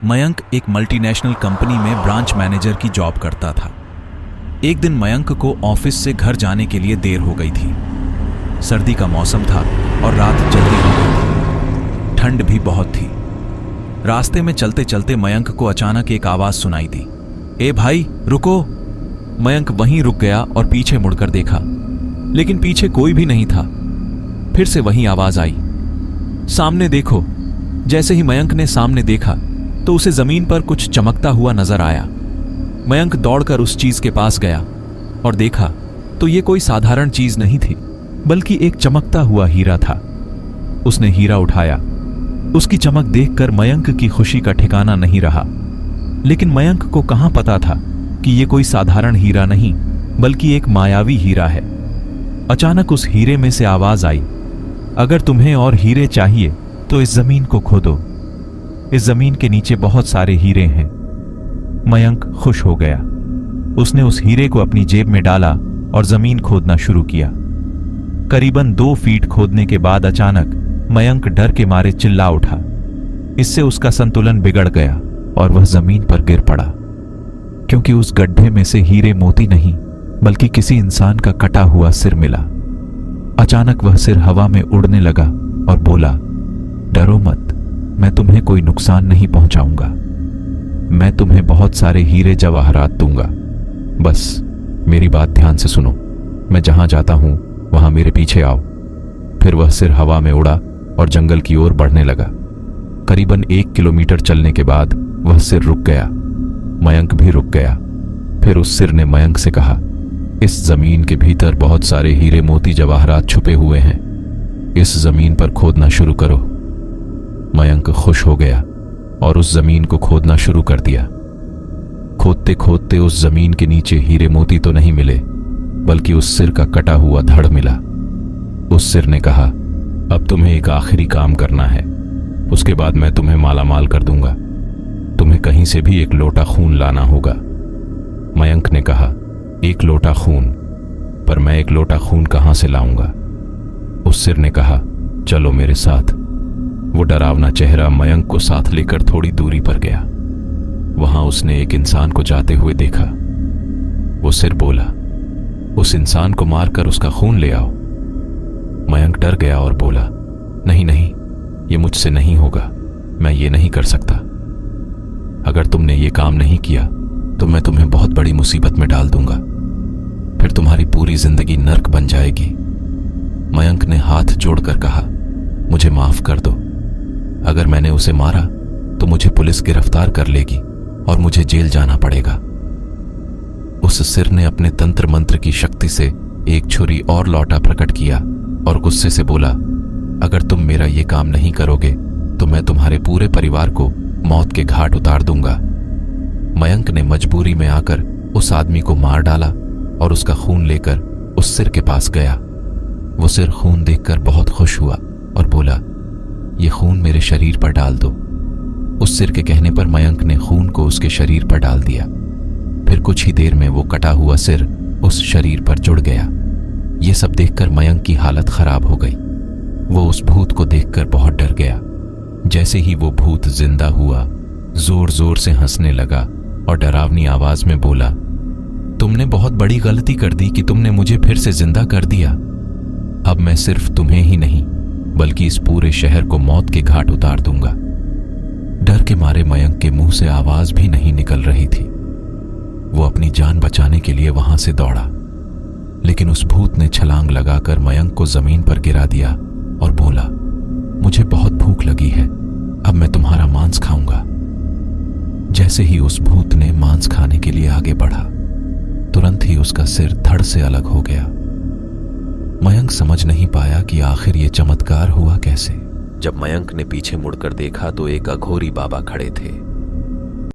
मयंक एक multinational company में branch manager की जॉब करता था। एक दिन मयंक को ऑफिस से घर जाने के लिए देर हो गई थी। सर्दी का मौसम था और रात जल्दी हो गई थी। ठंड भी बहुत थी। रास्ते में चलते चलते मयंक को अचानक एक आवाज सुनाई दी, ए भाई रुको। मयंक वहीं रुक गया और पीछे मुड़कर देखा, लेकिन पीछे कोई भी नहीं था। फिर से वही आवाज आई, सामने देखो। जैसे ही मयंक ने सामने देखा तो उसे जमीन पर कुछ चमकता हुआ नजर आया। मयंक दौड़कर उस चीज के पास गया और देखा तो ये कोई साधारण चीज नहीं थी, बल्कि एक चमकता हुआ हीरा था। उसने हीरा उठाया। उसकी चमक देखकर मयंक की खुशी का ठिकाना नहीं रहा। लेकिन मयंक को कहां पता था कि यह कोई साधारण हीरा नहीं, बल्कि एक मायावी हीरा है। अचानक उस हीरे में से आवाज आई, अगर तुम्हें और हीरे चाहिए तो इस जमीन को खोदो। इस जमीन के नीचे बहुत सारे हीरे हैं। मयंक खुश हो गया। उसने उस हीरे को अपनी जेब में डाला और जमीन खोदना शुरू किया। करीबन 2 फीट खोदने के बाद अचानक मयंक डर के मारे चिल्ला उठा। इससे उसका संतुलन बिगड़ गया और वह जमीन पर गिर पड़ा, क्योंकि उस गड्ढे में से हीरे मोती नहीं, बल्कि किसी इंसान का कटा हुआ सिर मिला। अचानक वह सिर हवा में उड़ने लगा और बोला, डरो मत, मैं तुम्हें कोई नुकसान नहीं पहुंचाऊंगा। मैं तुम्हें बहुत सारे हीरे जवाहरात दूंगा। बस मेरी बात ध्यान से सुनो। मैं जहां जाता हूं वहां मेरे पीछे आओ। फिर वह सिर हवा में उड़ा और जंगल की ओर बढ़ने लगा। करीबन 1 किलोमीटर चलने के बाद वह सिर रुक गया। मयंक भी रुक गया। फिर उस सिर ने मयंक से कहा, इस जमीन के भीतर बहुत सारे हीरे मोती जवाहरात छुपे हुए हैं। इस जमीन पर खोदना शुरू करो। मयंक खुश हो गया और उस जमीन को खोदना शुरू कर दिया। खोदते खोदते उस जमीन के नीचे हीरे मोती तो नहीं मिले, बल्कि उस सिर का कटा हुआ धड़ मिला। उस सिर ने कहा, अब तुम्हें एक आखिरी काम करना है, उसके बाद मैं तुम्हें मालामाल कर दूंगा। तुम्हें कहीं से भी एक लोटा खून लाना होगा। मयंक ने कहा, 1 लोटा खून? पर मैं 1 लोटा खून कहां से लाऊंगा? उस सिर ने कहा, चलो मेरे साथ। वो डरावना चेहरा मयंक को साथ लेकर थोड़ी दूरी पर गया। वहां उसने एक इंसान को जाते हुए देखा। वो सिर बोला, उस इंसान को मारकर उसका खून ले आओ। मयंक डर गया और बोला, नहीं नहीं, ये मुझसे नहीं होगा। मैं ये नहीं कर सकता। अगर तुमने ये काम नहीं किया तो मैं तुम्हें बहुत बड़ी मुसीबत में डाल दूंगा। फिर तुम्हारी पूरी जिंदगी नर्क बन जाएगी। मयंक ने हाथ जोड़कर कहा, मुझे माफ कर दो। अगर मैंने उसे मारा तो मुझे पुलिस गिरफ्तार कर लेगी और मुझे जेल जाना पड़ेगा। उस सिर ने अपने तंत्र मंत्र की शक्ति से एक छुरी और लौटा प्रकट किया और गुस्से से बोला, अगर तुम मेरा ये काम नहीं करोगे तो मैं तुम्हारे पूरे परिवार को मौत के घाट उतार दूंगा। मयंक ने मजबूरी में आकर उस आदमी को मार डाला और उसका खून लेकर उस सिर के पास गया। वो सिर खून देखकर बहुत खुश हुआ और बोला, ये खून मेरे शरीर पर डाल दो। उस सिर के कहने पर मयंक ने खून को उसके शरीर पर डाल दिया। फिर कुछ ही देर में वो कटा हुआ सिर उस शरीर पर जुड़ गया। ये सब देखकर मयंक की हालत खराब हो गई। वो उस भूत को देखकर बहुत डर गया। जैसे ही वो भूत जिंदा हुआ, जोर जोर से हंसने लगा और डरावनी आवाज में बोला, तुमने बहुत बड़ी गलती कर दी कि तुमने मुझे फिर से जिंदा कर दिया। अब मैं सिर्फ तुम्हें ही नहीं, बल्कि इस पूरे शहर को मौत के घाट उतार दूंगा। डर के मारे मयंक के मुंह से आवाज भी नहीं निकल रही थी। वो अपनी जान बचाने के लिए वहां से दौड़ा, लेकिन उस भूत ने छलांग लगाकर मयंक को जमीन पर गिरा दिया और बोला, मुझे बहुत भूख लगी है, अब मैं तुम्हारा मांस खाऊंगा। जैसे ही उस भूत ने मांस खाने के लिए आगे बढ़ा, तुरंत ही उसका सिर धड़ से अलग हो गया। मयंक समझ नहीं पाया कि आखिर ये चमत्कार हुआ कैसे। जब मयंक ने पीछे मुड़कर देखा तो एक अघोरी बाबा खड़े थे।